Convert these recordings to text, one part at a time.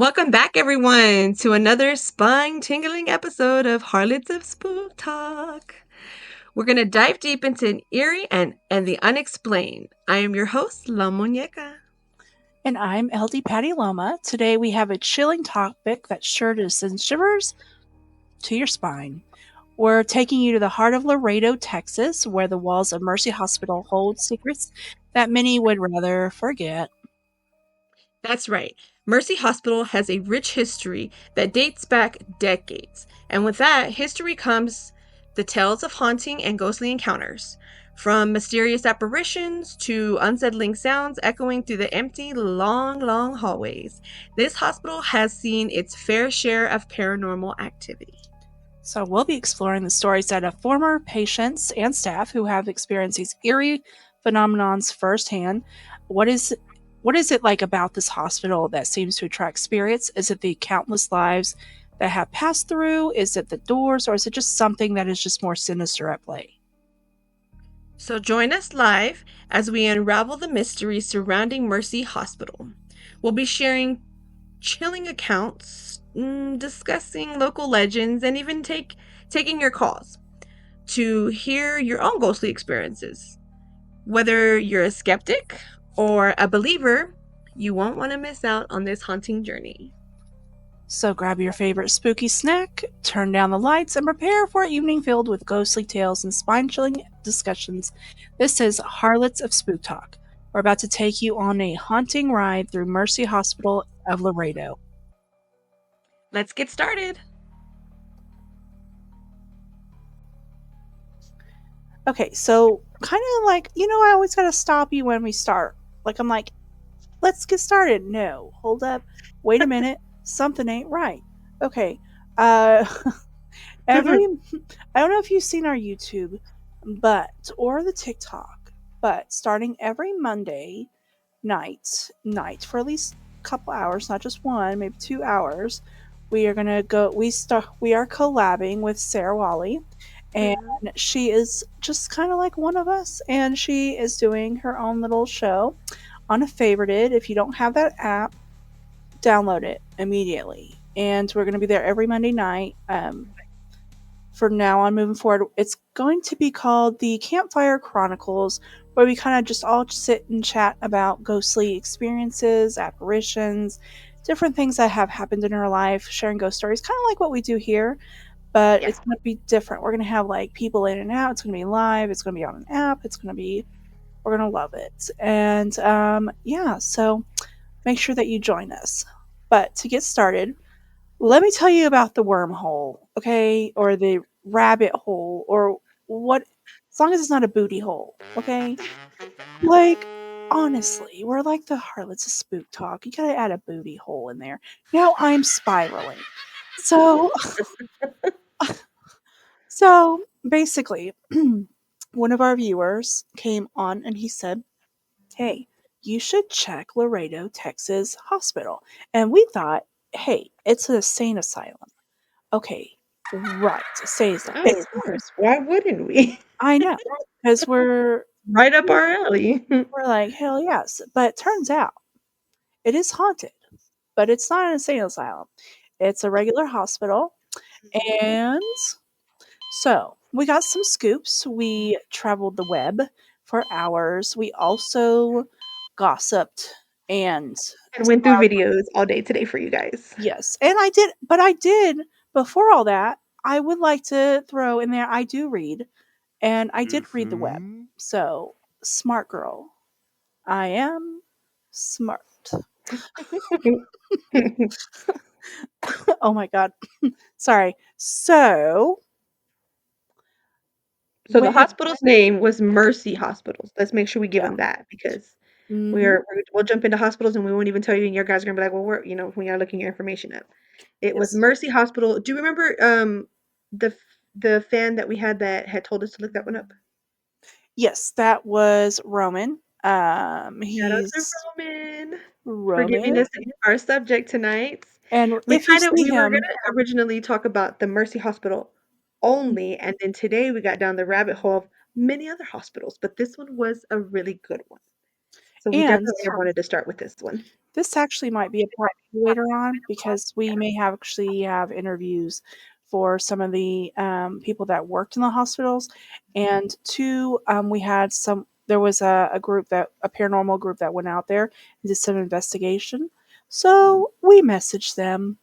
Welcome back, everyone, to another spine-tingling episode of Harlots of Spooktalk. We're going to dive deep into an eerie and the unexplained. I am your host, La Monyeka. And I'm LD Pteloma. Today we have a chilling topic that's sure to send shivers to your spine. We're taking you to the heart of Laredo, Texas, where the walls of Mercy Hospital hold secrets that many would rather forget. That's right. Mercy Hospital has a rich history that dates back decades. And with that history comes the tales of haunting and ghostly encounters. From mysterious apparitions to unsettling sounds echoing through the empty, long hallways, this hospital has seen its fair share of paranormal activity. So we'll be exploring the stories that of former patients and staff who have experienced these eerie phenomenons firsthand. What is it like about this hospital that seems to attract spirits? Is it the countless lives that have passed through? Is it the doors, or is it just something that is just more sinister at play? So join us live as we unravel the mysteries surrounding Mercy Hospital. We'll be sharing chilling accounts, discussing local legends, and even taking your calls to hear your own ghostly experiences. Whether you're a skeptic or a believer, you won't want to miss out on this haunting journey. So grab your favorite spooky snack, turn down the lights, and prepare for an evening filled with ghostly tales and spine-chilling discussions. This is Harlots of Spooktalk. We're about to take you on a haunting ride through Mercy Hospital of Laredo. Let's get started. Okay, so kind of like, I always got to stop you when we start. I'm like, let's get started. No, hold up. Wait a minute. Something ain't right. Okay. Uh every I don't know if you've seen our YouTube, or the TikTok, but starting every Monday night for at least a couple hours, not just one, maybe 2 hours, we are gonna go. We are collabing with Sarah Wally, and she is just kind of like one of us, and she is doing her own little show on a favorited. If you don't have that app, download it immediately. And we're going to be there every Monday night. For now on moving forward, it's going to be called the Campfire Chronicles, where we kind of just all sit and chat about ghostly experiences, apparitions, different things that have happened in our life, sharing ghost stories, kind of like what we do here, but it's going to be different. We're going to have like people in and out. It's going to be live. It's going to be on an app. We're going to love it. And yeah, so make sure that you join us. But to get started, let me tell you about the wormhole, okay? Or the rabbit hole, or what, as long as it's not a booty hole, okay? Like, honestly, we're like the Harlots of Spook Talk. You gotta add a booty hole in there. Now I'm spiraling. So, so basically, one of our viewers came on and he said, "Hey, you should check Laredo, Texas hospital." And we thought, hey, it's an insane asylum. Okay, right. Say that. Oh, of course. Why wouldn't we? I know, because Right up our alley. we're like, hell yes. But it turns out it is haunted, but it's not an insane asylum. It's a regular hospital. And so we got some scoops. We traveled the web for hours. We also gossiped and And went through videos all day today for you guys. yes. And I did, before all that, I would like to throw in there, I do read. And I did read the web. So, smart girl. I am smart. Oh my god. Sorry. So, So the when hospital's name was Mercy Hospitals. Let's make sure we give yeah. them that because Mhm. we'll jump into hospitals and we won't even tell you, and your guys are gonna be like, well, we are looking your information up. It was Yes. Mercy Hospital. Do you remember the the fan that we had that had told us to look that one up? Yes, that was Roman. Shout out to He's Roman for giving Roman. us our subject tonight. And if you see We were him, gonna originally talk about the Mercy Hospital only, and then today we got down the rabbit hole of many other hospitals, but this one was a really good one. So we And definitely wanted to start with this one. this actually might be a part two later on because we may have actually have interviews for some of the people that worked in the hospitals, and two, we had some. There was a group that a paranormal group that went out there and did some investigation. So we messaged them,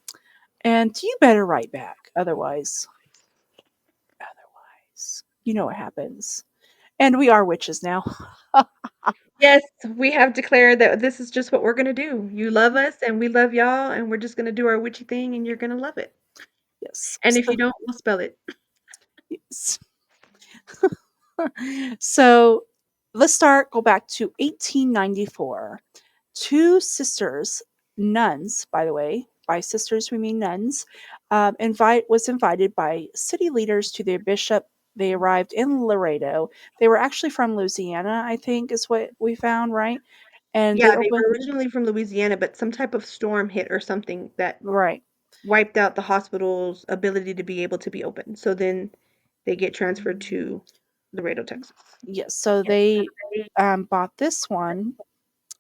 and you better write back, otherwise, you know what happens. And we are witches now. Yes, we have declared that this is just what we're gonna do. You love us and we love y'all, and we're just gonna do our witchy thing and you're gonna love it. Yes. And if you don't, we'll spell it. Yes. So let's start, go back to 1894. Two sisters, nuns, by the way, by sisters we mean nuns, was invited by city leaders to their bishop. They arrived in Laredo. They were actually from Louisiana, I think, is what we found, right? And Yeah, they they opened, were originally from Louisiana, but some type of storm hit or something that right. wiped out the hospital's ability to be able to be open. So then they get transferred to Laredo, Texas. Yes. So they bought this one,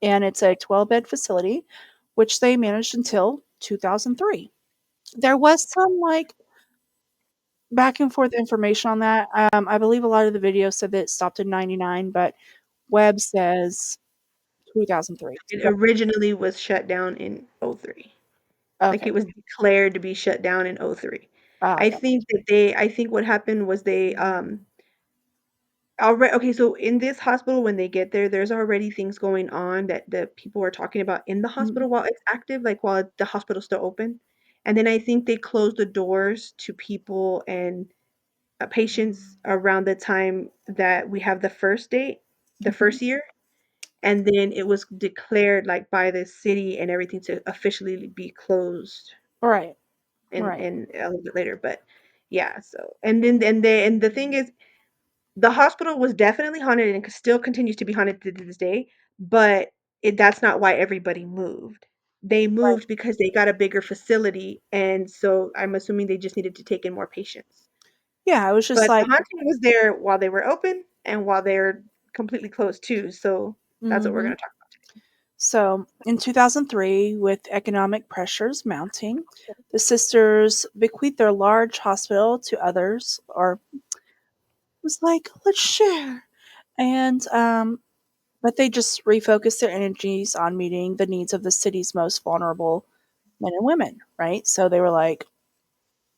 and it's a 12-bed facility, which they managed until 2003. There was some like back and forth information on that. I believe a lot of the videos said that it stopped in 99, but Webb says 2003. It originally was shut down in '03. Like, Okay. it was declared to be shut down in '03. Okay. I think what happened was they, alre okay, so in this hospital, when they get there, there's already things going on that the people are talking about in the Mhm. hospital while it's active, like, while the hospital's still open, and then I think they closed the doors to people and, patients around the time that we have the first date, the Mhm. first year, and then it was declared, like, by the city and everything to officially be closed Right. in Right. a little bit later, but yeah, so and the thing is, the hospital was definitely haunted and still continues to be haunted to this day, but that's not why everybody moved. They Right. moved because they got a bigger facility, and so I'm assuming they just needed to take in more patients. Yeah, I was just But the like, haunting was there while they were open and while they're completely closed too, so that's what we're mhm. gonna talk So in 2003, with economic pressures mounting, the sisters bequeathed their large hospital to others, or was like, let's share. And but they just refocused their energies on meeting the needs of the city's most vulnerable men and women, right? So they were like,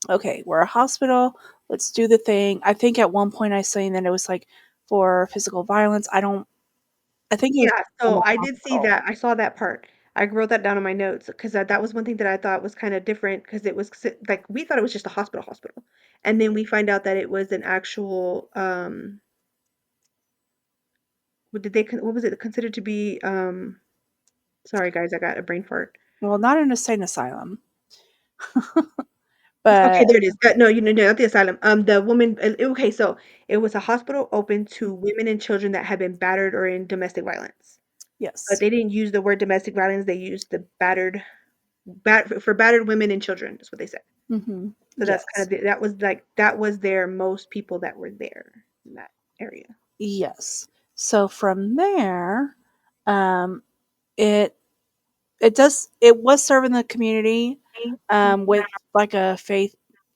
okay, we're a hospital, let's do the thing. I think at one point I saying that it was like for physical violence. I think it was Yeah, a so normal I did see hospital. that. I saw that part. I wrote that down in my notes because that was one thing that I thought was kind of different because it was like we thought it was just a hospital, and then we find out that it was an actual what did what was it considered to be? Sorry guys, I got a brain fart. Well, not an insane asylum, Okay, but there it is. No, you know, not the asylum. The woman. Okay, so it was a hospital open to women and children that had been battered or in domestic violence, but yes. they didn't use the word domestic violence. They used the for battered women and children. Is what they said. Hmm. So that's kind Yes. of that was like that was their most people that were there in that area. Yes. So from there, um, it it was serving the community with like a faith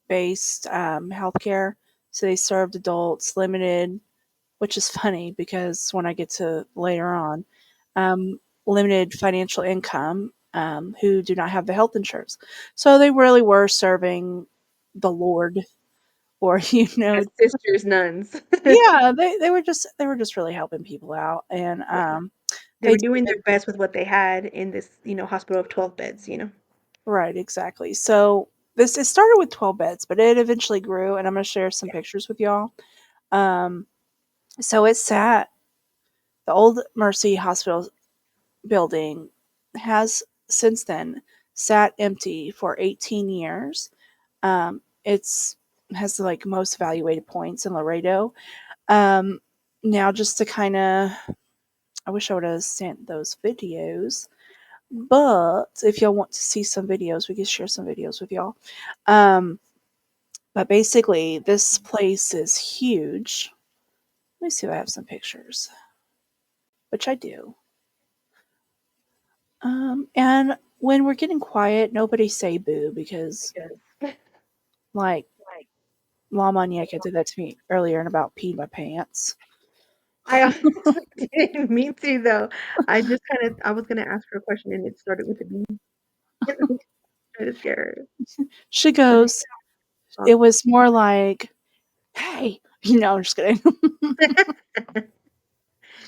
based healthcare. So they served adults, limited, which is funny because when I get to later on, limited financial income who do not have the health insurance. So they really were serving the Lord, or As sisters nuns. yeah, they were just really helping people out, and Yeah. They they were doing did their best with what they had in this, hospital of 12 beds, right exactly. So this it started with 12 beds, but it eventually grew, and I'm going to share some pictures with y'all. Um, so it sat the old Mercy Hospital building has since then sat empty for 18 years. It's has the like most evaluated points in Laredo. Um, now, just to kind of, I wish I would have sent those videos, but if y'all want to see some videos, we can share some videos with y'all. Um, but basically, this place is huge. Let me see if I have some pictures, which I do. And when we're getting quiet, nobody say boo because, like, Mom Monyeka did that to me earlier and about peed my pants. I honestly didn't mean to though. I was gonna ask her a question and it started with a B. Try to scare her. She But goes, it was more like, hey, I'm just kidding.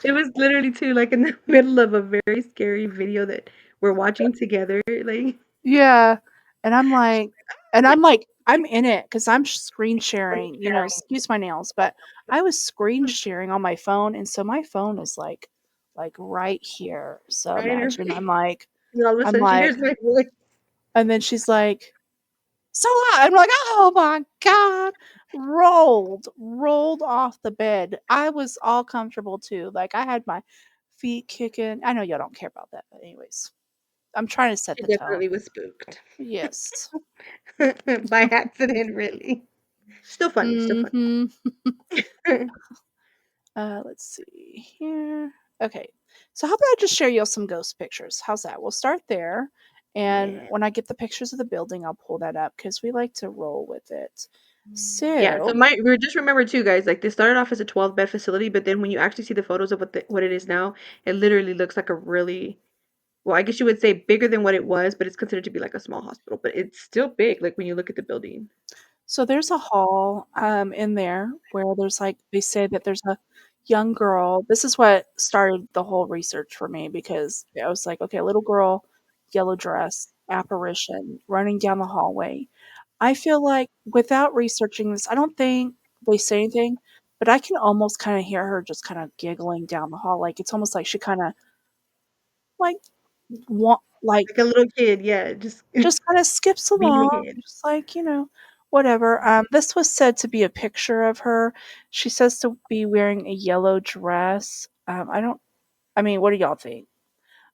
it was literally too like in the middle of a very scary video that we're watching together. Like Yeah. And I'm in it because I'm screen sharing, excuse my nails, but I was screen sharing on my phone. And so my phone is like right here. So right in her imagine face. And all of a I'm sudden she like, hears my voice. and then she's like, so what? I'm like, oh my God. Rolled off the bed. I was all comfortable too. Like I had my feet kicking. I know y'all don't care about that, but anyways, I'm trying to set She the tone. definitely was spooked. Yes. By accident, really. Still funny, still Mm-hmm. funny. Let's see here. Okay. So how about I just share you some ghost pictures? How's that? We'll start there. And Yeah. when I get the pictures of the building, I'll pull that up because we like to roll with it. Yeah, so So, my we just remember too, guys, like, this started off as a 12-bed facility, but then when you actually see the photos of what it is now, it literally looks like a really well, I guess you would say bigger than what it was, but it's considered to be like a small hospital, but it's still big, like, when you look at the building. so there's a hall in there where there's like they say that there's a young girl. This is what started the whole research for me because I was like, okay, a little girl, yellow dress, apparition, running down the hallway. I feel like without researching this, I don't think they say anything, but I can almost kind of hear her just kind of giggling down the hall. Like it's almost like she kind of like like Like a little kid, yeah, just just kind of skips being along, ahead. just like whatever. This was said to be a picture of her. She says to be wearing a yellow dress. I don't. I mean, what do y'all think?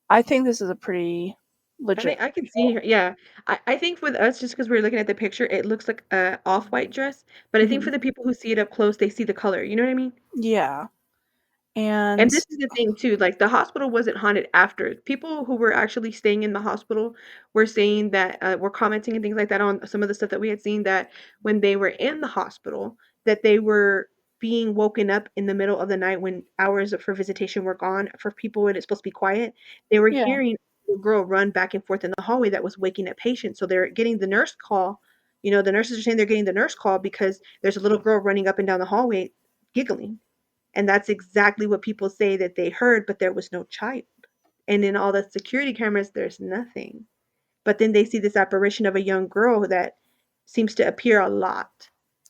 I think this is a pretty I legit think I can see photo. her, yeah. I think with us, just because 'cause we're looking at the picture, it looks like a off-white dress, but I think Mhm. for the people who see it up close, they see the color, you know what I mean? Yeah, and And this is the thing too, like, the hospital wasn't haunted after. People who were actually staying in the hospital were saying that, were commenting and things like that on some of the stuff that we had seen, that when they were in the hospital, that they were being woken up in the middle of the night when hours for visitation were gone, for people when it's supposed to be quiet. They were yeah, hearing a girl run back and forth in the hallway that was waking up patients, so they're getting the nurse call. The nurses are saying they're getting the nurse call because there's a little girl running up and down the hallway giggling. And that's exactly what people say that they heard, but there was no child. And in all the security cameras, there's nothing. But then they see this apparition of a young girl that seems to appear a lot,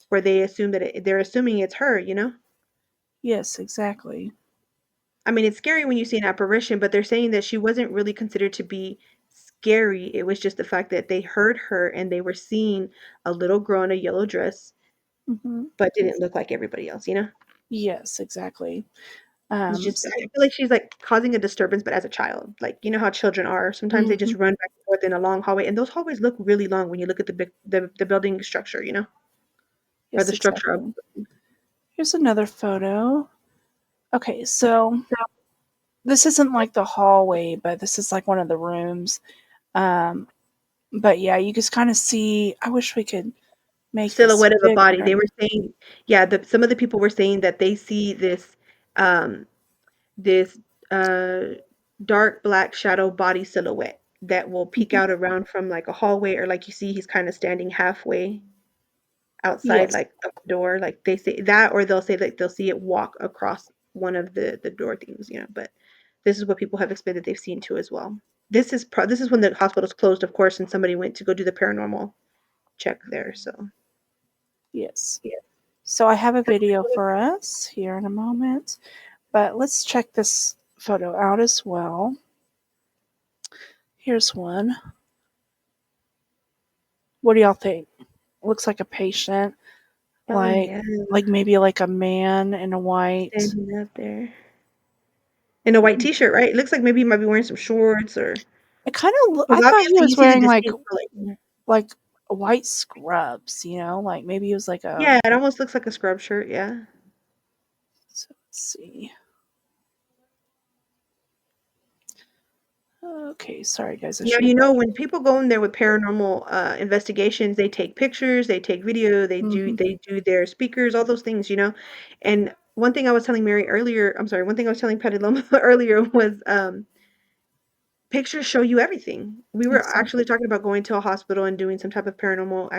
where they're assuming it's her. yes, exactly. I mean, it's scary when you see an apparition, but they're saying that she wasn't really considered to be scary. It was just the fact that they heard her and they were seeing a little girl in a yellow dress, Hmm. but didn't look like everybody else. Yes, exactly. It's just I So, feel like she's, like, causing a disturbance, but as a child. Like, you know how children are, sometimes they mhm, just run back and forth in a long hallway, and those hallways look really long when you look at the building structure, or yes, the structure of exactly. Here's another photo. Okay, so this isn't like the hallway, but this is like one of the rooms. Um, but yeah, you just kind of see. I wish we could make this silhouette of a body. bigger. They were saying yeah, some of the people were saying that they see um, this, uh, dark black shadow body silhouette that will peek Mhm. out around from, like, a hallway, or, like, you see he's kinda standing halfway outside, Yes, like, of the door, like, they say that, or they'll say, like, they'll see it walk across one of the door things, but this is what people have explained that they've seen too as well. This is when the hospital's closed, of course, and somebody went to go do the paranormal check there, so yes. yeah. So I have a video for us here in a moment, but let's check this photo out as well. Here's one. What do y'all think? Looks like a patient, Oh, like yeah, like maybe like a man in a white. standing up there in a white T-shirt, right? It looks like maybe he might be wearing some shorts, or It kind of. because I thought he obviously you was see the wearing like distinct color. like white scrubs. Like maybe he was like a. Yeah, it almost looks like a scrub shirt, yeah. So let's see. Okay, sorry guys, I Now, should have brought. when people go in there with paranormal investigations, they take pictures, they take video, Mhm. they do their speakers, all those things. And one thing I was telling Mary earlier, I'm sorry, one thing I was telling Petaluma earlier was pictures show you everything. We were actually Exactly. talking about going to a hospital and doing some type of paranormal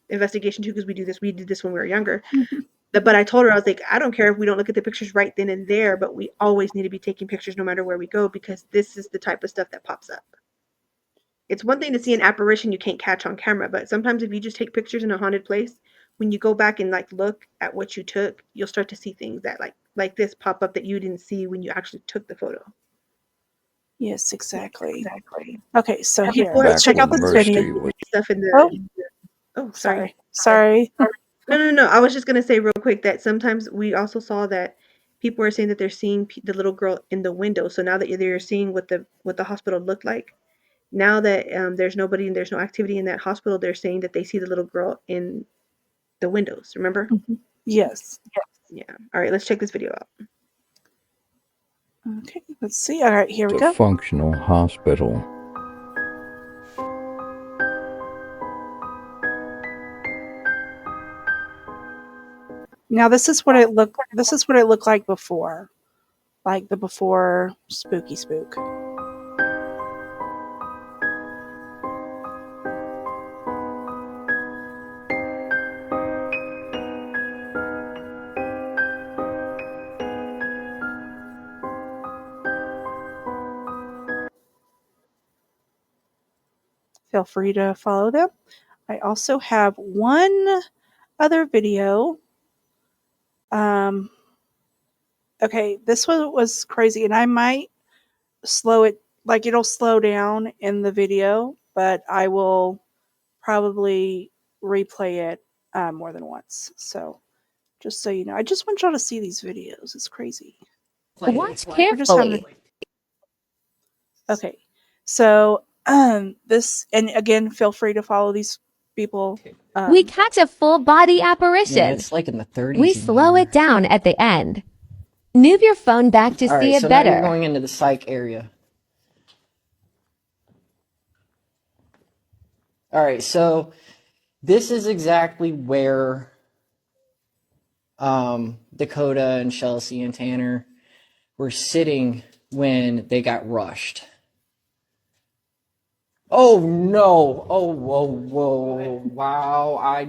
investigation too, because we did this when we were younger. Mhm. But I told her, I was like, I don't care if we don't look at the pictures right then and there, but we always need to be taking pictures no matter where we go, because this is the type of stuff that pops up. It's one thing to see an apparition you can't catch on camera, but sometimes if you just take pictures in a haunted place, when you go back and like look at what you took, you'll start to see things that like this pop up that you didn't see when you actually took the photo. Yes, exactly. Okay, so And here, people are let's Back check saying out when this that they're video. Mercy seeing was stuff in Oh, oh, sorry. sorry. No, no, no. I was just gonna say real quick that sometimes we also saw that people are saying that they're seeing the little girl in the window. So now that they're seeing what the hospital looked like, now that there's nobody and there's no activity in that hospital, they're saying that they see the little girl in the windows. Remember? Mhm. Yes. Yeah. All right. Let's check this video out. Okay, let's see. All right, here we a go. functional hospital. Now this is what it looked. This is what it looked like before, like the before spooky spook. Feel free to follow them. I also have one other video. Um, okay, this one was crazy, and I might slow it. Like it'll slow down in the video, but I will probably replay it more than once. So just so you know, I just want y'all to see these videos. It's crazy. Watch We're just having carefully. okay. So this and again, feel free to follow these people. We catch a full body Yeah, apparition. it's like in the 30s. We in slow here. it down at the end. Move your phone back to All see right, it so now you're better. going into the psych area. All right, so this is exactly where Dakota and Chelsea and Tanner were sitting when they got rushed. Oh no! Oh whoa whoa! Wow! I It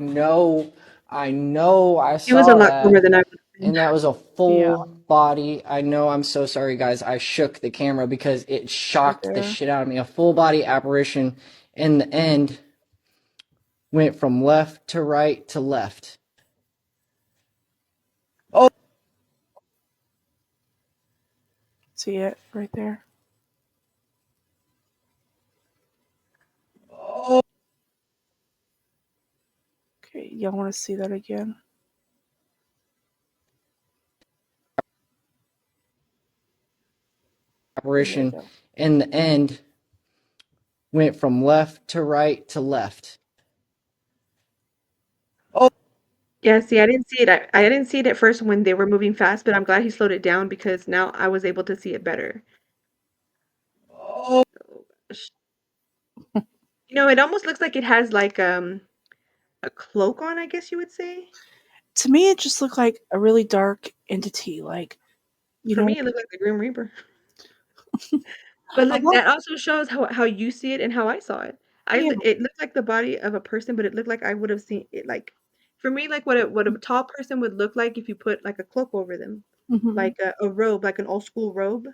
was a saw lot calmer that, than I would have been. and that was a Yeah, full body. I know. I'm so sorry, guys. I shook the camera because it right shocked the there. shit out of me. A full body apparition in the end went from left to right to left. Oh, See it right there. oh Okay, y'all want to see that again? Okay, here we apparition go. in the end went from left to right to left. Oh, Yeah. See, I didn't see it. I didn't see it at first when they were moving fast, but I'm glad he slowed it down because now I was able to see it better. oh, Oh, gosh. It almost looks like it has like a cloak on, I guess you would say. To me, it just looked like a really dark entity. Like you For know, me, it looked like the Grim Reaper. But a look, lot. that also shows how you see it and how I saw it. Yeah. It looked like the body of a person, but it looked like I would have seen it like for me, like what a tall person would look like if you put like a cloak over them, Mm-hmm. like a robe, like an old school robe,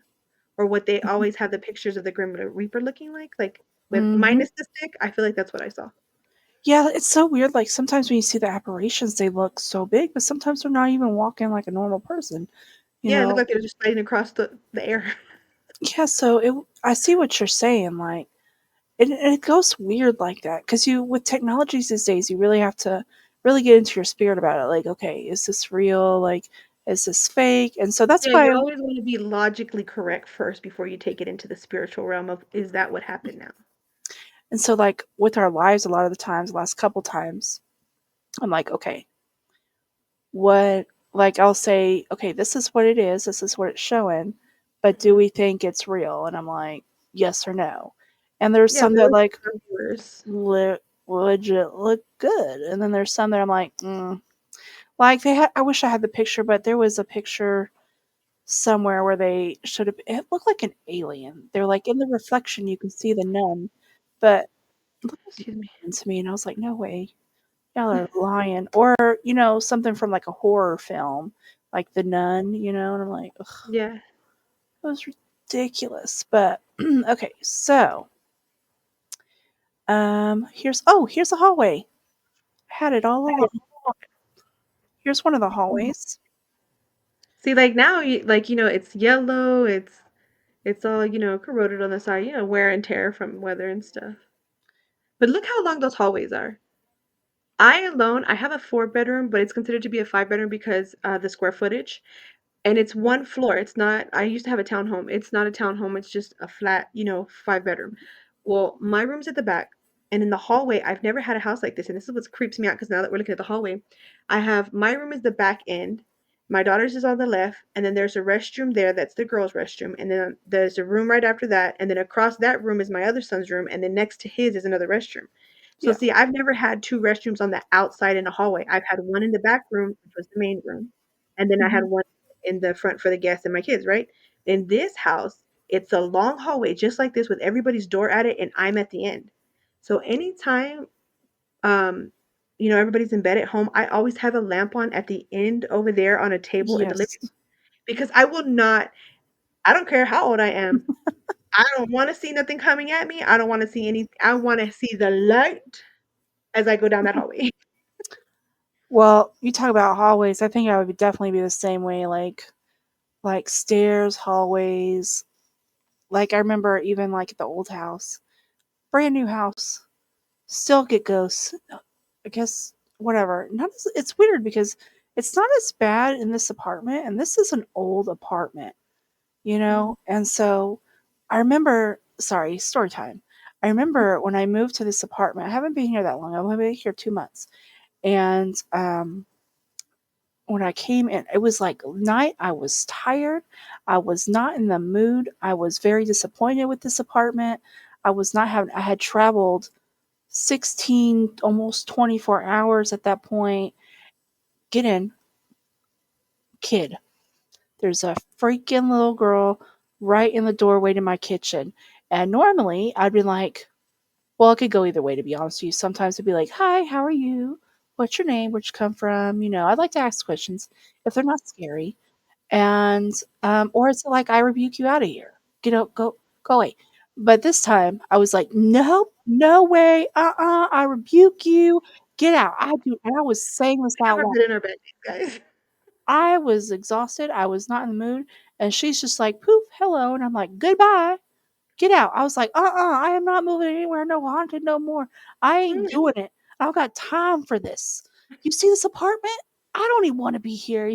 or what they always have the pictures of the Grim Reaper looking like with Mm-hmm. minus the stick. I feel like that's what I saw. Yeah, it's so weird. Like sometimes when you see the apparitions, they look so big, but sometimes they're not even walking like a normal person. You Yeah, it looked know. like they were just sliding across the air. Yeah. So it. I see what you're saying. Like it goes weird like that because you with technologies these days, you really have to really get into your spirit about it. Like, okay, is this real? Like, is this fake? And so that's Yeah, why. you always want to be logically correct first before you take it into the spiritual realm of is that what happened now? And so, like with our lives, a lot of the times, the last couple times, I'm like, okay, what? Like, I'll say, okay, this is what it is. This is what it's showing. But do Mhm. we think it's real? And I'm like, yes or no. And there's Yeah, some that those like are yours. legit look good, and then there's some that I'm like, like they had. I wish I had the picture, but there was a picture somewhere where they should have. It looked like an alien. They're like in the reflection, you can see the nun, but it looked like Excuse me. an alien to me, and I was like, no way, y'all are lying. Or something from like a horror film, like the nun, and I'm like, ugh, Yeah. it was ridiculous. But okay, so here's a hallway. I had it all along. Here's one of the hallways. See, like now, it's yellow. It's all corroded on the side. Wear and tear from weather and stuff. But look how long those hallways are. I have a four-bedroom, but it's considered to be a five-bedroom because the square footage. And it's one floor. It's not, I used to have a townhome. It's not a townhome. It's just a flat, five-bedroom. Well, my room's at the back. And in the hallway, I've never had a house like this. And this is what creeps me out because now that we're looking at the hallway, I have my room is the back end. My daughter's is on the left. And then there's a restroom there. That's the girls' restroom. And then there's a room right after that. And then across that room is my other son's room. And then next to his is another restroom. So Yeah. see, I've never had two restrooms on the outside in the hallway. I've had one in the back room, which was the main room. And then I had Mhm. one in the front for the guests and my kids, right? In this house, it's a long hallway just like this with everybody's door at it and I'm at the end. So anytime um everybody's in bed at home, I always have a lamp on at the end over there on a table in the living Yes. room because I don't care how old I am. I don't want to see nothing coming at me. I don't want to see any I want to see the light as I go down that hallway. Well, you talk about hallways. I think I would definitely be the same way. Like stairs, hallways. Like I remember even like at the old house, brand new house, still get ghosts. I guess whatever. It's weird because it's not as bad in this apartment, and this is an old apartment, And so I remember. Sorry, story time. I remember when I moved to this apartment. I haven't been here that long. I've only been here 2 months, and when I came in, it was like night. I was tired. I was not in the mood. I was very disappointed with this apartment. I had traveled 16, almost 24 hours at that point. Get in, kid. There's a freaking little girl right in the doorway to my kitchen. And normally I'd be like, well, it could go either way, to be honest with you. Sometimes it'd be like, hi, how are you? What's your name? Where'd you come from? I'd like to ask questions if they're not scary. And or it's like I rebuke you out of here. Get out, go away. But this time I was like, nope, no way, I rebuke you. Get out. And I was saying this We have out our loud. bed in our bed, guys. I was exhausted. I was not in the mood. And she's just like, poof, hello. And I'm like, goodbye. Get out. I was like, I am not moving anywhere. No haunted no more. I ain't doing it. I don't got time for this. You see this apartment? I don't even want to be here.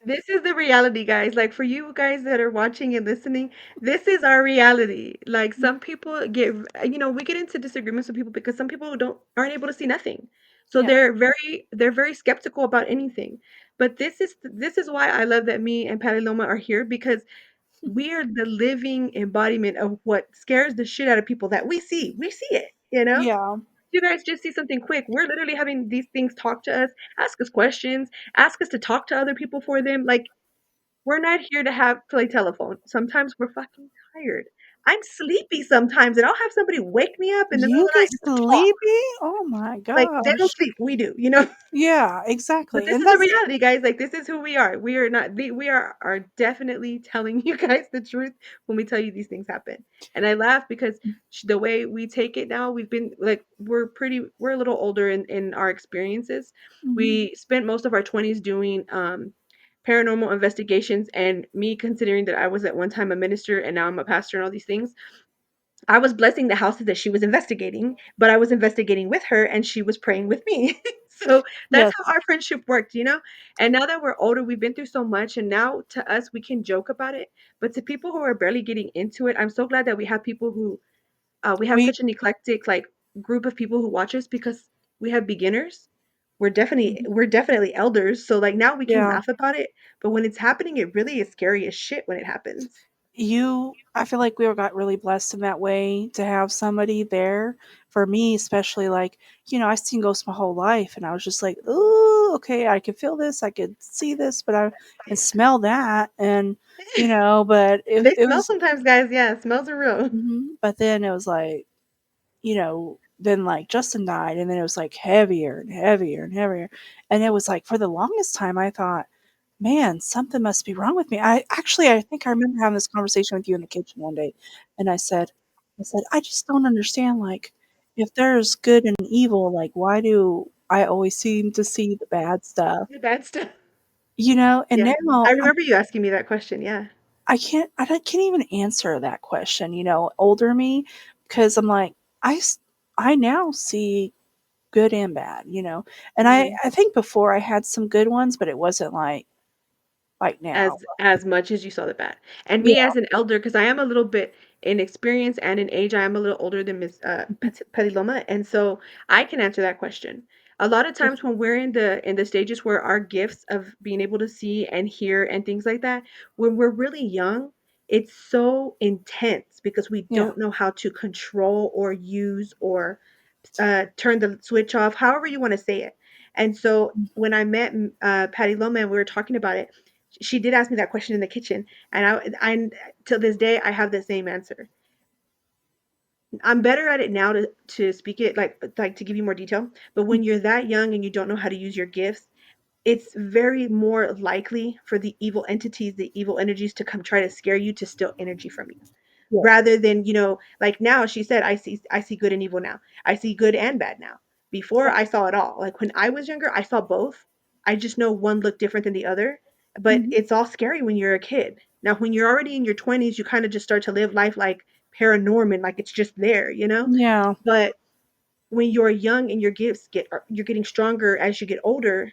This is the reality, guys. Like for you guys that are watching and listening, this is our reality. Like some people we get into disagreements with people because some people aren't able to see nothing. So Yeah. they're very skeptical about anything. But this is why I love that me and Patty Loma are here because we are the living embodiment of what scares the shit out of people that we see. We see it. Yeah. You guys just see something quick. We're literally having these things talk to us, ask us questions, ask us to talk to other people for them. Like we're not here to have play telephone. Sometimes we're fucking tired. I'm sleepy sometimes, and I'll have somebody wake me up in the middle You of the get night just to talk. sleepy? Oh my Like they don't gosh. sleep, we do. Yeah, But exactly. this And is the that's reality, guys. Like this is who we are. We are not. We are definitely telling you guys the truth when we tell you these things happen. And I laugh because the way we take it now, we've been like we're a little older in our experiences. mhm. We spent most of our 20s doing paranormal investigations, and me considering that I was at one time a minister and now I'm a pastor and all these things, I was blessing the houses that she was investigating, but I was investigating with her and she was praying with me. So that's how Yes. our friendship worked. And now that we're older, we've been through so much, and now to us, we can joke about it. But to people who are barely getting into it, I'm so glad that we have people who we have We such an eclectic like group of people who watch us because we have beginners. We're definitely mhm. we're definitely elders. So like now we can Yeah. laugh about it, but when it's happening, it really is scary as shit when it happens. I feel like we got really blessed in that way to have somebody there. For me, especially, like, I've seen ghosts my whole life, and I was just like, "Ooh, okay, I could feel this, I could see this, but I and smell that," and but They it smell was. sometimes, guys. Yeah, smells are real. But then it was like, then like Justin died, and then it was like heavier and heavier and heavier, and it was like for the longest time I thought, man, something must be wrong with me. I think I remember having this conversation with you in the kitchen one day, and I said, I just don't understand. Like, if there's good and evil, like, why do I always seem to see the bad stuff? The bad stuff. And Yeah. I now remember you asking me that question. Yeah. I can't even answer that question. Older me, because I'm like, I now see good and bad. And I Mhm. I think before I had some good ones, but it wasn't like now. As much as you saw the bad. And me Yeah. as an elder, because I am a little bit in experience and in age, I am a little older than Miss Petiloma, and so I can answer that question. A lot of times when we're in the stages where our gifts of being able to see and hear and things like that, when we're really young, it's so intense because we Yeah. don't know how to control or use or turn the switch off, however you want to say it. And so when I met Patty Loma and we were talking about it, she did ask me that question in the kitchen, and I till this day I have the same answer. I'm better at it now to speak it like to give you more detail. But when you're that young and you don't know how to use your gifts, it's very more likely for the evil entities, the evil energies to come try to scare you to steal energy from you Yeah. rather than like now she said I see good and evil now. I see good and bad now. Before I saw it all. Like when I was younger I saw both. I just know one looked different than the other, but Mhm. it's all scary when you're a kid. Now when you're already in your 20s you kind of just start to live life like paranormal, like it's just there. Yeah. But when you're young and your gifts you're getting stronger as you get older,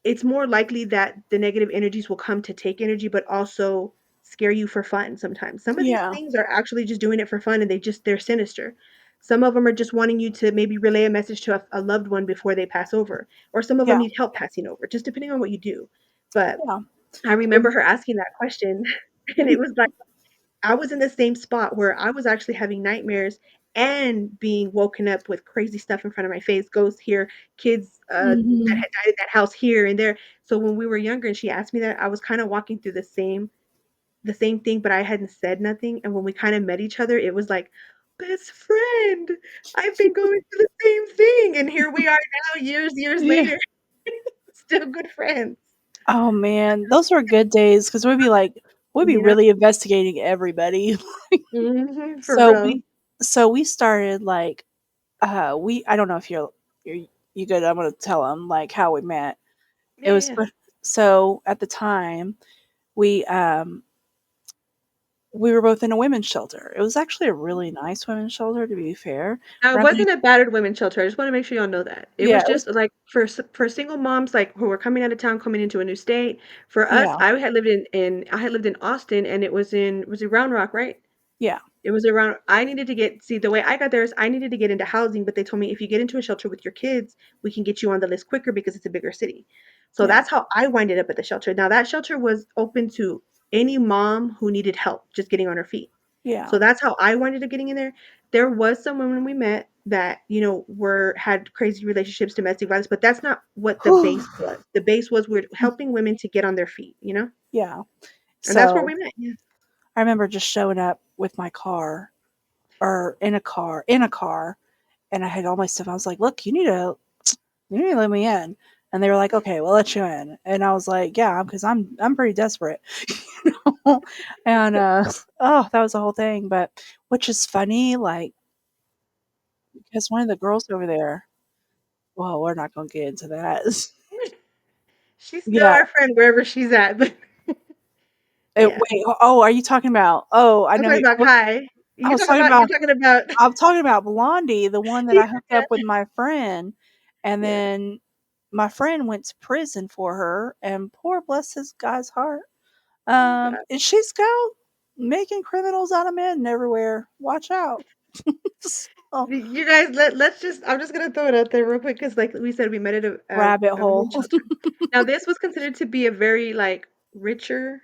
it's more likely that the negative energies will come to take energy, but also scare you for fun sometimes. Some of these Yeah. things are actually just doing it for fun and they're sinister. Some of them are just wanting you to maybe relay a message to a loved one before they pass over, or some of them Yeah. need help passing over, just depending on what you do. But Yeah. I remember And her asking that question, and it was like, I was in the same spot where I was actually having nightmares and being woken up with crazy stuff in front of my face, ghosts here, kids that mhm. had died in that house here and there. So when we were younger and she asked me that, I was kind of walking through the same thing, but I hadn't said nothing. And when we kind of met each other, it was like, best friend, I've been going through the same thing. And here we are now, years Yeah. later, still good friends. Oh man, those were good days because we'd be You know? really investigating everybody. For so real. we so we started like we I don't know if you're you good. I'm gonna tell them like how we met. It Yeah, was yeah. so at the time we um we were both in a women's shelter. It was actually a really nice women's shelter, to be fair. Now, it But I mean, wasn't a battered women's shelter. I just want to make sure y'all know that. It yeah, was it was. just like for single moms like who were coming out of town, coming into a new state. For us, Yeah, I had lived in Austin, and it was in Round Rock, right? yeah, It was around I needed to get see, the way I got there is I needed to get into housing, but they told me if you get into a shelter with your kids, we can get you on the list quicker because it's a bigger city. So yeah, that's how I winded up at the shelter. Now that shelter was open to any mom who needed help just getting on her feet. yeah. So that's how I winded up getting in there. There was some women we met that, were had crazy relationships, domestic violence, but that's not what the base was. The base was we're helping women to get on their feet. Yeah. And that's where So we met. Yeah. I remember just showing up with my car or in a car, and I had all my stuff. I was like, "Look, you need to let me in." And they were like, "Okay, we'll let you in." And I was like, "Yeah, because I'm pretty desperate." and oh, that was the whole thing. But which is funny, like because one of the girls over there. Well, we're not gonna get into that. She's still Yeah. our friend wherever she's at. But yeah. Wait. Oh, are you talking about? Oh, I I'm know. talking about Kai. I You're was talking talking about you're about. talking about I'm talking about Blondie, the one that I hooked yeah, up with my friend, and yeah. then my friend went to prison for her, and poor bless his guy's heart. Oh god. And she's go making criminals out of men everywhere. Watch out. So, You guys let's just I'm just gonna throw it out there real quick because like we said, we met at rabbit a women's hole. shelter. Now this was considered to be a very like richer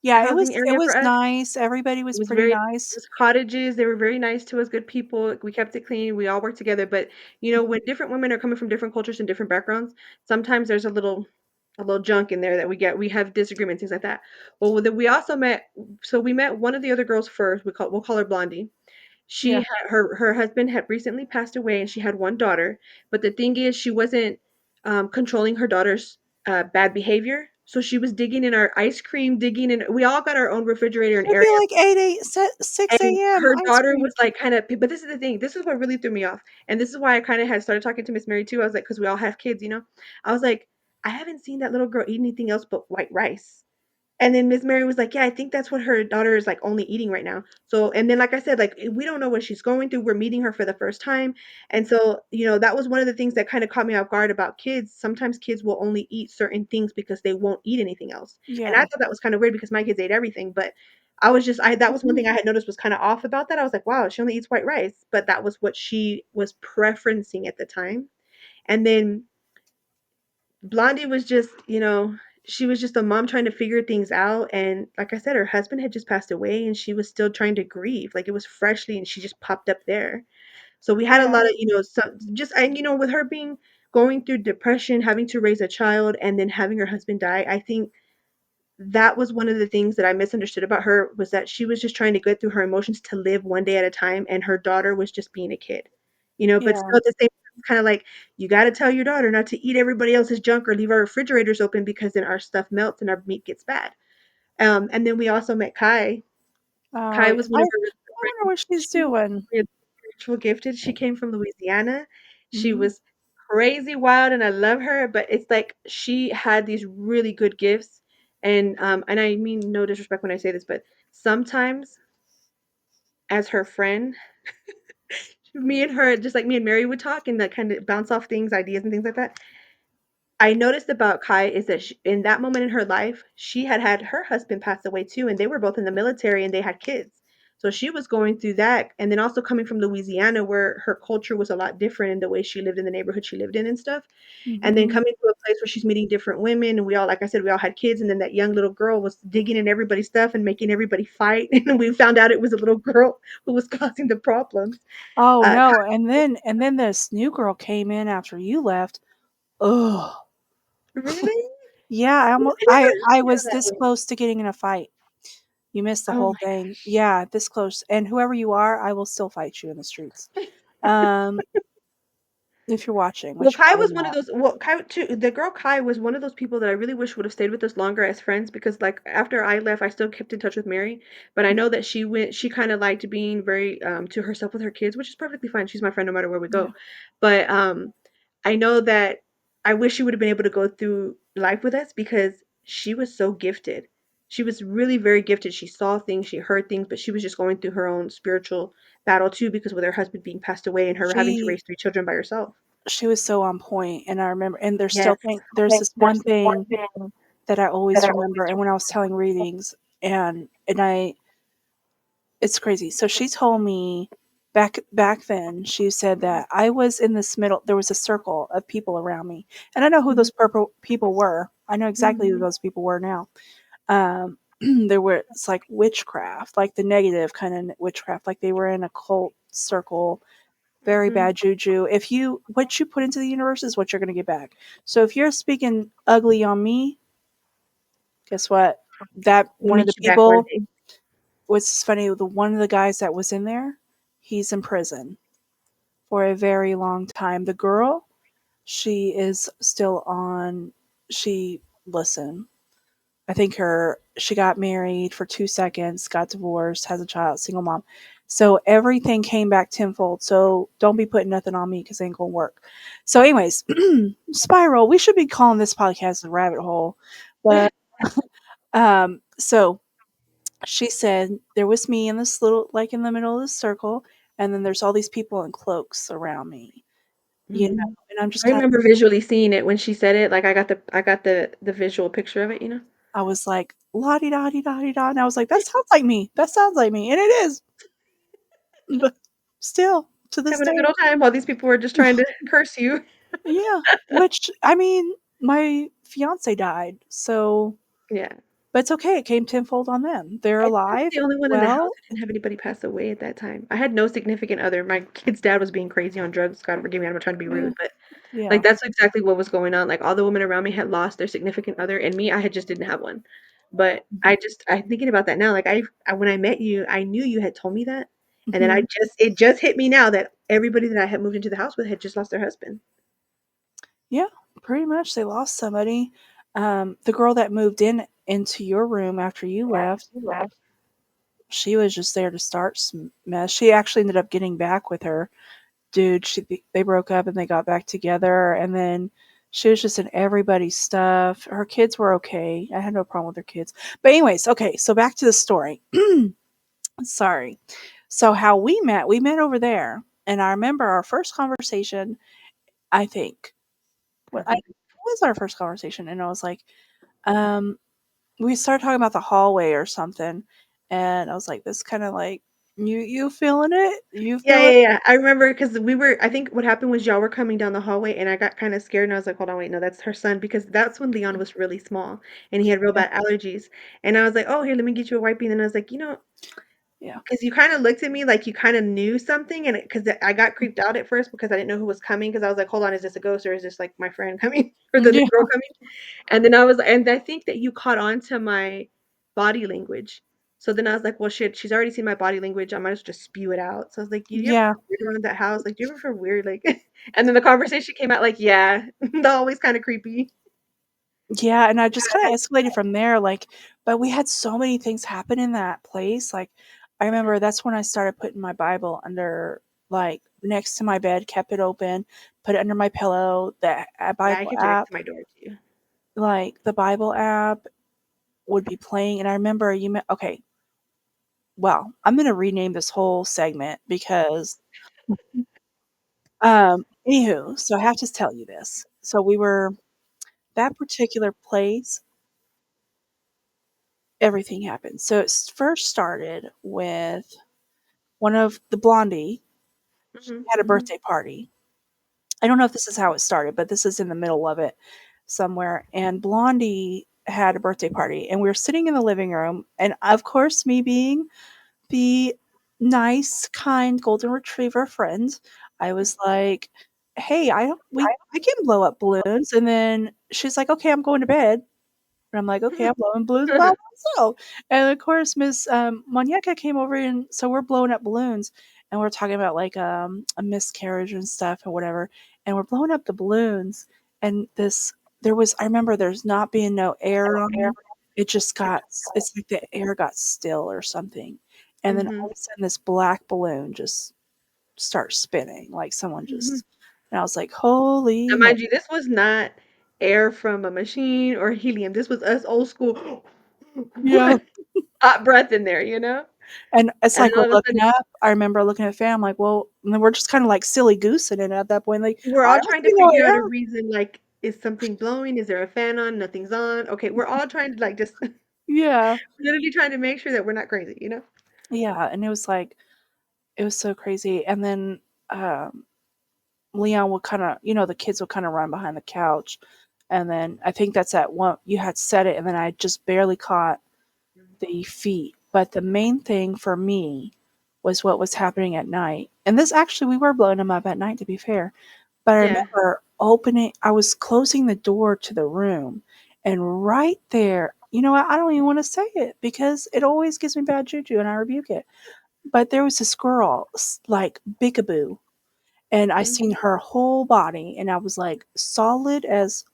Yeah, housing it area for was us. nice. Everybody It was was pretty very nice. it was cottages, they were very nice to us, good people, like, we kept it clean, we all worked together, but, you know, when different women are coming from different cultures and different backgrounds, sometimes there's a little junk in there that we have disagreements, things like that. Well, then we also met so we met one of the other girls first, we'll call her Blondie. She Yeah. had her husband had recently passed away, and she had one daughter, but the thing is she wasn't, controlling her daughter's, bad behavior, so she was digging in our ice cream, digging in we all got our own refrigerator and It'd be area, like 6 and a.m. her ice daughter was, cream. like, kinda but this is the thing, this is what really threw me off, and this is why I kinda had started talking to Miss Mary too, I was like, because we all have kids, you know? I was like, "I haven't seen that little girl eat anything else but white rice." And then Miss Mary was like, "Yeah, I think that's what her daughter is, like, only eating right now." So and then, like I said, like, we don't know what she's going through, we're meeting her for the first time, and so, you know, that was one of the things that kinda caught me off guard about kids. Sometimes kids will only eat certain things because they won't eat anything else, and I Yeah. thought that was kinda weird because my kids ate everything, but I was just I that was one Mhm. thing I had noticed was kinda off about that. I was like, "Wow, she only eats white rice," but that was what she was preferencing at the time, and then Blondie was just, you know, she was just a mom trying to figure things out, and like I said, her husband had just passed away, and she was still trying to grieve, like, it was freshly and she just popped up there. So we had a Yeah. lot of, you know, some just and, you know, with her being going through depression, having to raise a child, and then having her husband die, I think that was one of the things that I misunderstood about her was that she was just trying to get through her emotions to live one day at a time, and her daughter was just being a kid, you know, but Yeah. still at the same time, it's kinda like, you gotta tell your daughter not to eat everybody else's junk or leave our refrigerators open because then our stuff melts and our meat gets bad. And then we also met Kai. Oh, Kai was one of her really good I wonder friends. what she's She was doing. really spiritual gifted. She came from Louisiana. She Mhm. was crazy wild, and I love her, but it's like she had these really good gifts, and I mean no disrespect when I say this, but sometimes as her friend, me and her, just like me and Mary would talk and like kind of bounce off things, ideas and things like that. I noticed about Kai is that in that moment in her life, she had had her husband pass away too, and they were both in the military and they had kids. So she was going through that, and then also coming from Louisiana, where her culture was a lot different in the way she lived in the neighborhood she lived in and stuff. And then Mhm. coming to a place where she's meeting different women, and we all, like I said, we all had kids, and then that young little girl was digging in everybody's stuff and making everybody fight, and we found out it was a little girl who was causing the problems. Oh, Uh, no, and then this new girl came in after you left. Ugh. really? Yeah, I never I heard her was that this way. close to getting in a fight. You missed the Oh whole my thing. Yeah, this close. And whoever you are, I will still fight you in the streets. Um, if you're watching, Well, which you're Kai probably was one of not. those Kai too the girl Kai was one of those people that I really wish would have stayed with us longer as friends because, like, after I left, I still kept in touch with Mary, but I know that she kinda liked being very, to herself with her kids, which is perfectly fine, she's my friend no matter where we Yeah. go, but, I know that I wish she would have been able to go through life with us because she was so gifted. She was really very gifted, she saw things, she heard things, but she was just going through her own spiritual battle too because with her husband being passed away and her having to She raise 3 children by herself. she was so on point, and I remember, and Yes. there's this one thing that I That always I remember, and when I was telling readings, and I it's crazy. So she told me back then, she said that I was in this middle there was a circle of people around me. And I know who Mhm, those purple people were. I know exactly who mhm, those people were now. There were it's like witchcraft, like the negative kind of witchcraft, like they were in a cult circle, very mhm. bad juju. If you what you put into the universe is what you're going to get back. So if you're speaking ugly on me, guess what? That We'll one of the meet you back one people day. what's funny, the one of the guys that was in there, he's in prison for a very long time. The girl, she is still on she listen. I think she got married for 2 seconds, got divorced, has a child, single mom. So everything came back tenfold. So don't be putting nothing on me because it ain't gonna work. So, anyways, spiral. We should be calling this podcast a rabbit hole, but so she said there was me in this little like in the middle of this circle, and then there's all these people in cloaks around me, Mhm. and I'm just I kind of remember visually seeing it when she said it, like, I got the visual picture of it, you know? I was like la di da di da di da, and I was like that sounds like me, that sounds like me, and it is, but still to this Having a good day, old time while these people were just trying to curse you. yeah. Which I mean, my fiance died, so Yeah. But it's okay. It came tenfold on them. They're I think I was alive. the only one in the house Well, who didn't have anybody pass away at that time. I had no significant other. My kid's dad was being crazy on drugs. God forgive me, I'm not trying to be yeah, rude, but yeah. like that's exactly what was going on. Like all the women around me had lost their significant other, and me, I had just didn't have one. But I'm thinking about that now. Like when I met you, I knew you had told me that, and then Mhm. it just hit me now that everybody that I had moved into the house with had just lost their husband. Yeah, pretty much they lost somebody. The girl that moved into your room after you left, she was just there to start some mess. She actually ended up getting back with her dude. They broke up and they got back together, and then she was just in everybody's stuff. Her kids were okay. I had no problem with her kids. But anyways, okay, so back to the story. Sorry. So how we met over there, and I remember our first conversation. I think Mhm. what was our first conversation, and I was like, um, we started talking about the hallway or something, and I was like, "This kind of like you feeling it? You Yeah, feel yeah, it?" yeah. I remember because we were. I think what happened was y'all were coming down the hallway, and I got kind of scared, and I was like, "Hold on, wait, no, that's her son," because that's when Leon was really small, and he had real Yeah, bad allergies. And I was like, "Oh, here, let me get you a wipey." And then I was like, yeah, because you kind of looked at me like you kind of knew something, and because I got creeped out at first because I didn't know who was coming, because I was like, "Hold on, is this a ghost or is this like my friend coming or the new yeah, girl coming?" And I think that you caught on to my body language. So then I was like, well, shit, she's already seen my body language. I might as well just spew it out. So I was like, you ever yeah, feel weird around that house? Like, do you ever feel weird? Like, and then the conversation came out like, yeah, the always kind of creepy. yeah. And I just kind of escalated from there. Like, but we had so many things happen in that place. Like, I remember that's when I started putting my Bible under, like, next to my bed, kept it open, put it under my pillow. The Yeah, I Bible kept it next app, to my door too. like the Bible app, would be playing. And I remember okay, well, I'm gonna rename this whole segment because anywho, so I have to tell you this. So we were that particular place, everything happened. So first started with one of the blondie, she Hmm. had a Hmm. birthday party. I don't know if this is how it started, but this is in the middle of it somewhere. And Blondie had a birthday party, and we were sitting in the living room. And of course, me being the nice, kind golden retriever friend, I was like, "Hey, I don't I can blow up balloons." And then she's like, "Okay, I'm going to bed." And I'm like, "Okay, I'm blowing balloons by myself." And of course, Miss Monyeka came over, and so we're blowing up balloons, and we're talking about like a miscarriage and stuff or whatever, and we're blowing up the balloons, and this there was I remember there's not being no air on them. It just got it's like the air got still or something, and then Hmm. all of a sudden this black balloon just starts spinning like someone Hmm. just, and I was like, "Holy Now, mo!" mind you, this was not air from a machine or helium. This was us old school Yeah. hot breath in there, you know? And it's And like then we're all of a looking sudden, up. I remember looking at Fan, like, well, and then we're just kind of like silly goosing it at that point. Like, we're I all don't trying to see no figure out a air. reason, like, is something blowing? Is there a fan on? Nothing's on. Okay, we're all trying to like just Yeah. literally trying to make sure that we're not crazy, you know? Yeah. And it was like, it was so crazy. And then um, Leon would kind of, the kids would kind of run behind the couch. And then I think that's at one, you had said it, and then I just barely caught the feet. But the main thing for me was what was happening at night. And this actually, we were blowing them up at night, to be fair. But I Yeah. remember I was closing the door to the room, and right there, you know what? I don't even want to say it because it always gives me bad juju and I rebuke it. But there was this girl, like Bigaboo, and I Mhm. seen her whole body, and I was like, solid as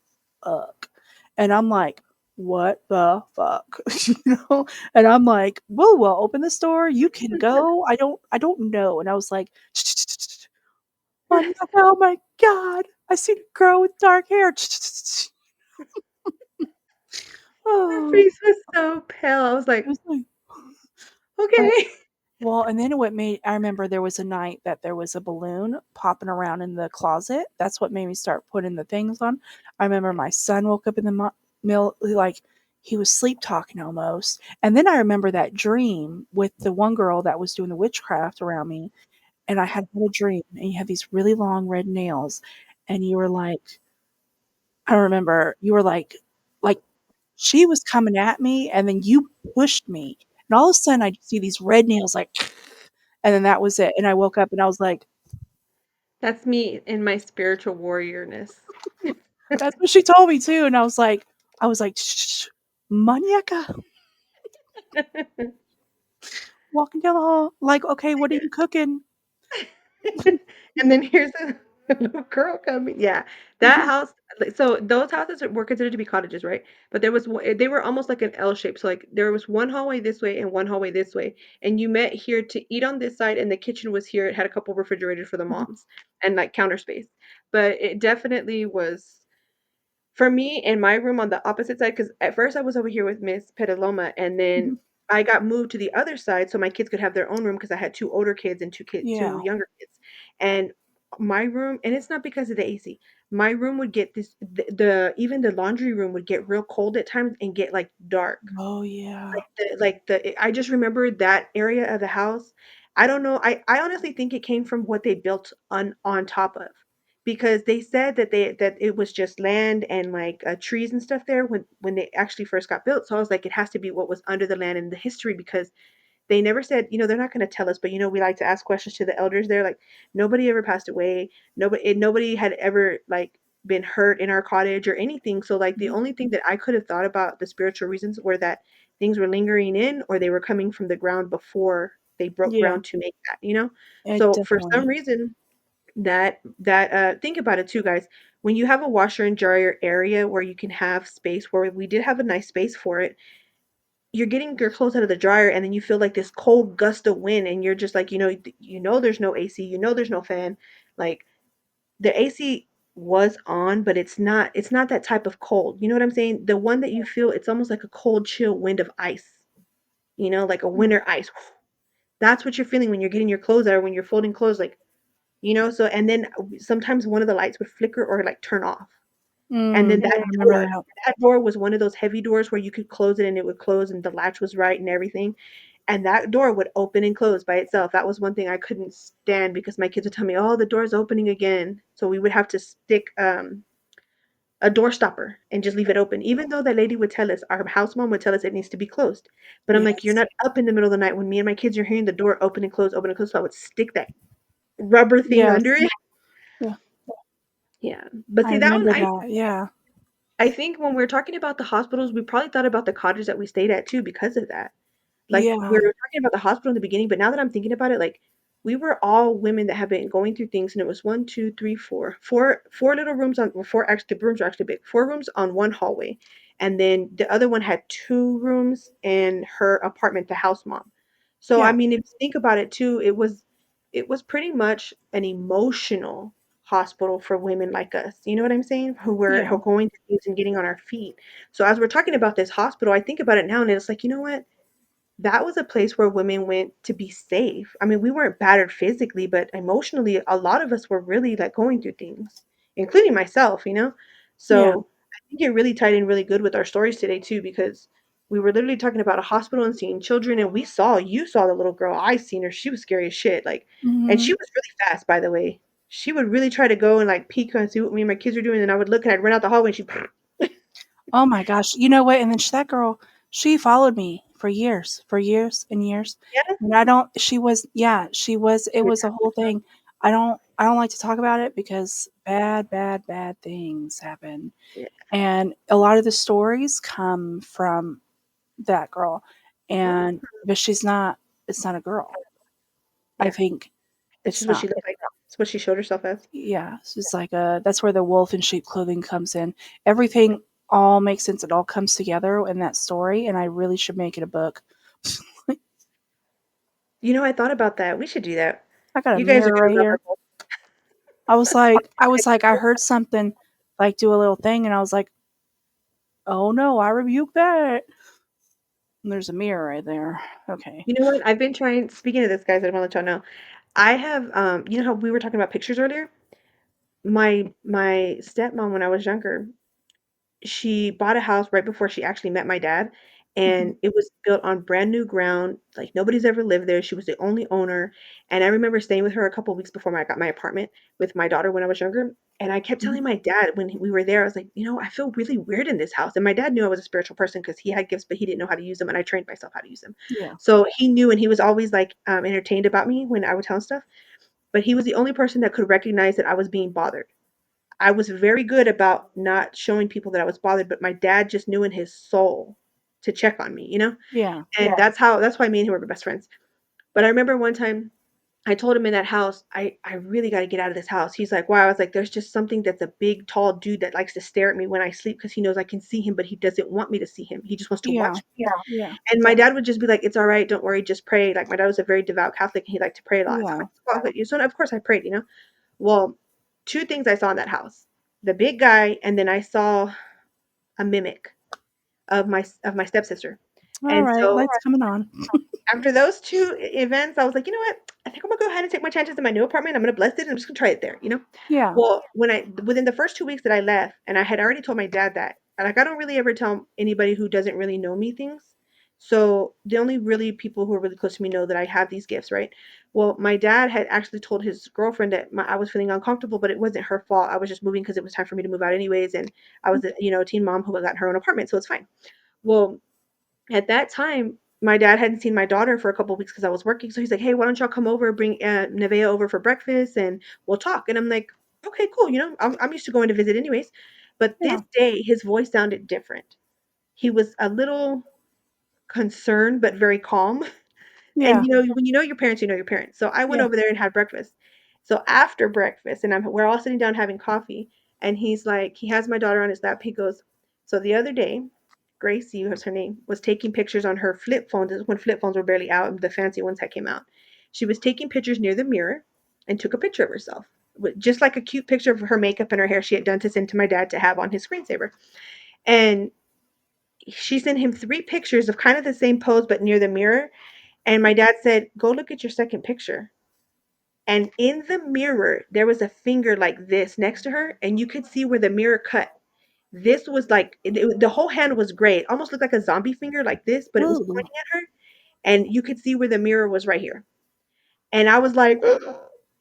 fuck. And I'm like, what the fuck? And I'm like, whoa, well, open this door. You can go. I don't know. And I was like, Monica, oh my god, I seen a girl with dark hair. My Oh, face was so pale. I was it like, was like, but okay. well, and then what made I remember there was a night that there was a balloon popping around in the closet. That's what made me start putting the things on. I remember my son woke up in the middle, like he was sleep talking almost. And then I remember that dream with the one girl that was doing the witchcraft around me. And I had a dream, and you had these really long red nails, and you were like, I remember you were like She was coming at me, and then you pushed me, and all of a sudden, I just see these red nails, like, and then that was it, and I woke up, and I was like, That's me in my spiritual warriorness. "That's what she told me too," and I was like, "Shh, Monyeka, walking down the hall, like, okay, what are you cooking?" And then here's a little girl coming. Yeah, that house. So those houses were considered to be cottages, right? But there was they were almost like an L shape. So like there was one hallway this way and one hallway this way, and you met here to eat on this side, and the kitchen was here. It had a couple refrigerators for the moms and like counter space. But it definitely was for me in my room on the opposite side, because at first I was over here with Miss Petaloma, and then I got moved to the other side so my kids could have their own room because I had two older kids and two Yeah. younger kids. And my room, and it's not because of the AC. My room would get the even the laundry room would get real cold at times and get like dark. Oh, yeah. I just remember that area of the house. I don't know. I honestly think it came from what they built on top of, because they said that it was just land and like trees and stuff there when they actually first got built. So I was like, it has to be what was under the land in the history, because they never said, they're not going to tell us, but we like to ask questions to the elders there. Like nobody ever passed away. Nobody had ever like been hurt in our cottage or anything. So like the Mhm. only thing that I could have thought about the spiritual reasons were that things were lingering in, or they were coming from the ground before they broke Yeah, ground to make that. it So for some definitely. reason that think about it too, guys. When you have a washer and dryer area where you can have space, where we did have a nice space for it, you're getting your clothes out of the dryer and then you feel like this cold gust of wind, and you're just like, there's no AC, there's no fan. Like the AC was on, but it's not that type of cold. You know what I'm saying? The one that you feel, it's almost like a cold chill wind of ice, like a Mm. winter ice. That's what you're feeling when you're getting your clothes out, or when you're folding clothes, like, so, and then sometimes one of the lights would flicker or like turn off. And then I remember that. that door was one of those heavy doors where you could close it and it would close and the latch was right and everything. And that door would open and close by itself. That was one thing I couldn't stand, because my kids would tell me, "Oh, the door's opening again." So we would have to stick a door stopper and just leave it open. Even though that lady would tell us, our house mom would tell us it needs to be closed. But I'm like, "You're Yes. not up in the middle of the night when me and my kids are hearing the door open and close, open and close." So I would stick that rubber thing Yes. under it. Yeah, Yeah. But I see, that one, remember that, yeah. I think when we're talking about the hospitals, we probably thought about the cottage that we stayed at too because of that. Like, we Yeah, were talking about the hospital in the beginning, but now that I'm thinking about it, like, we were all women that have been going through things, and it was one, two, three, four little rooms on, well, four actually, the rooms are actually big, four rooms on one hallway, and then the other one had two rooms in her apartment, the house mom. So I yeah, mean, if you think about it too, it was pretty much an emotional hospital for women like us. You know what I'm saying? Who yeah, are going through things and getting on our feet. So as we're talking about this hospital, I think about it now, and it's like, you know what? That was a place where women went to be safe. I mean, we weren't battered physically, but emotionally, a lot of us were really like going through things, including myself. yeah, So I think it really tied in really good with our stories today too, because we were literally talking about a hospital and seeing children, and you saw the little girl. I seen her. She was scary as shit. Like, and she mhm. was really fast, by the way. She would really try to go and like peek and see what me and my kids were doing, and I would look and I'd run out the hallway and she. Oh my gosh, you know what, and then sh that girl, she followed me for years and years, Yeah. and I don't she was yeah, she was it was a whole thing. I don't like to talk about it because bad, bad, bad things happen, Yeah. and a lot of the stories come from that girl, Oh, and but she's not it's not a girl. I yeah. think It's it's just what she not. looked like. It's what she showed herself as. Yeah, it's just like that's where the wolf in sheep clothing comes in. Everything all makes sense. It all comes together in that story, and I really should make it a book. I thought about that. We should do that. I got a You guys are mirror gonna right love here. our book. I heard something like do a little thing, and I was like, oh no, I rebuke that. And there's a mirror right there. Okay. You know what? I've been trying. Speaking of this, guys, I want to let y'all know. I have, you know how we were talking about pictures earlier? My stepmom, when I was younger, she bought a house right before she actually met my dad, and it was built on brand new ground. Like nobody's ever lived there. She was the only owner. And I remember staying with her a couple of weeks before I got my apartment with my daughter when I was younger. And I kept telling my dad when we were there, I was like, I feel really weird in this house. And my dad knew I was a spiritual person because he had gifts, but he didn't know how to use them. And I trained myself how to use them. Yeah. So he knew, and he was always like entertained about me when I would tell him stuff. But he was the only person that could recognize that I was being bothered. I was very good about not showing people that I was bothered, but my dad just knew in his soul to check on me. Yeah. And that's why me and him were best friends. But I remember one time I told him in that house, I really got to get out of this house. He's like, why? I was like, there's just something that's a big, tall dude that likes to stare at me when I sleep because he knows I can see him, but he doesn't want me to see him. He just wants to Yeah. watch me. Yeah. Yeah. And my dad would just be like, it's all right. Don't worry. Just pray. Like my dad was a very devout Catholic and he liked to pray a lot. So I'm Yeah. like, well, so of course I prayed. Well, two things I saw in that house: the big guy, and then I saw a mimic of my stepsister. All And right. so Lights coming on. after those two events, I was like, you know what? I think I'm gonna go ahead and take my chances in my new apartment. I'm gonna bless it, and I'm just gonna try it there. Yeah. Well, within the first 2 weeks that I left, and I had already told my dad that, like I don't really ever tell anybody who doesn't really know me things. So the only really people who are really close to me know that I have these gifts, right? Well, my dad had actually told his girlfriend that I was feeling uncomfortable, but it wasn't her fault. I was just moving because it was time for me to move out anyways, and I was a teen mom who had gotten her own apartment, so it's fine. Well, at that time, my dad hadn't seen my daughter for a couple of weeks because I was working. So he's like, "Hey, why don't y'all come over, bring Nevea over for breakfast, and we'll talk." And I'm like, "Okay, cool. I'm used to going to visit anyways." But Yeah. this day, his voice sounded different. He was a little concerned, but very calm. And Yeah. when you know your parents, you know your parents. So I went Yeah. over there and had breakfast. So after breakfast, and we're all sitting down having coffee, and he's like, he has my daughter on his lap. He goes, "So the other day, Gracie, was her name, was taking pictures on her flip phone. This is when flip phones were barely out, and the fancy ones had came out. She was taking pictures near the mirror and took a picture of herself, just like a cute picture of her makeup and her hair she had done to send to my dad to have on his screensaver. And she sent him 3 pictures of kind of the same pose, but near the mirror. And my dad said, "Go look at your second picture." And in the mirror, there was a finger like this next to her, and you could see where the mirror cut. This was like the whole hand was gray. It almost looked like a zombie finger like this, but it was Ooh. pointing at her, and you could see where the mirror was right here. And I was like,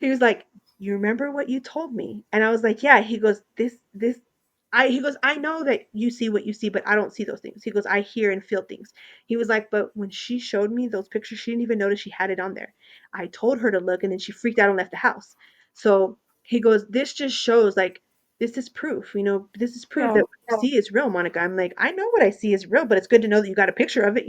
he was like, "You remember what you told me?" And I was like, "Yeah." He goes, he goes, "I know that you see what you see, but I don't see those things." He goes, "I hear and feel things." He was like, "But when she showed me those pictures, she didn't even notice she had it on there. I told her to look, and then she freaked out and left the house." So he goes, "This just shows like this is proof, this is proof Yeah. that what you see is real, Monica." I'm like, "I know what I see is real, but it's good to know that you got a picture of it.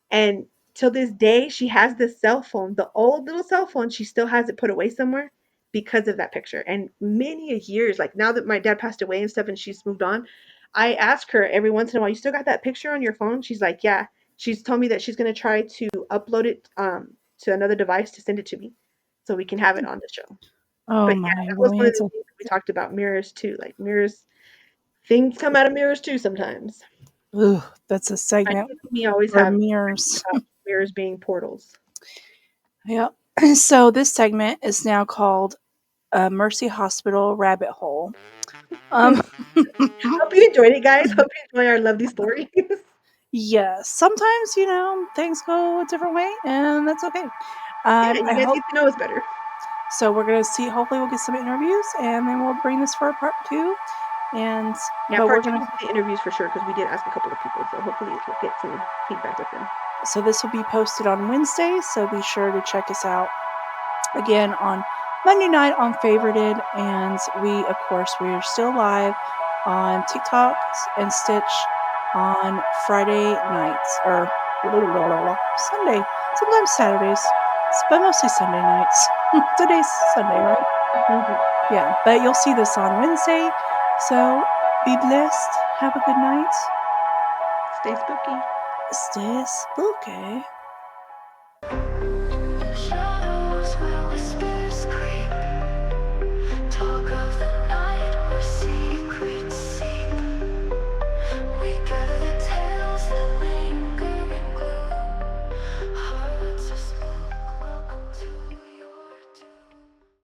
And till this day, she has this cell phone, the old little cell phone. She still has it put away somewhere because of that picture. And many a years, like now that my dad passed away and stuff, and she's moved on, I ask her every once in a while, "You still got that picture on your phone?" She's like, "Yeah." She's told me that she's gonna try to upload it to another device to send it to me, so we can have it on the show. Oh But yeah, my. that was Well, one of it's the a. things that we talked about mirrors too. Like mirrors, things come out of mirrors too sometimes. Ooh, that's a I segment think we always for have mirrors. about mirrors being portals. Yep. So this segment is now called Mercy Hospital Rabbit Hole. Um, Hope you enjoyed it, guys. Hope you enjoy our lovely stories. yes. Sometimes things go a different way, and that's okay. Yeah, you I guys hope get to know us better. so. We're gonna see. Hopefully, we'll get some interviews, and then we'll bring this for a part 2. And Yeah, but we're part two gonna. will be the interviews for sure because we did ask a couple of people, so hopefully we'll get some feedback with them. So this will be posted on Wednesday. So be sure to check us out again on Monday night on Favorited, and of course, we are still live on TikTok and Stitch on Friday nights or Sunday, sometimes Saturdays, but mostly Sunday nights. Today's Sunday, right? Mm-hmm. Yeah, but you'll see this on Wednesday. So be blessed. Have a good night. Stay spooky. Stay spooky.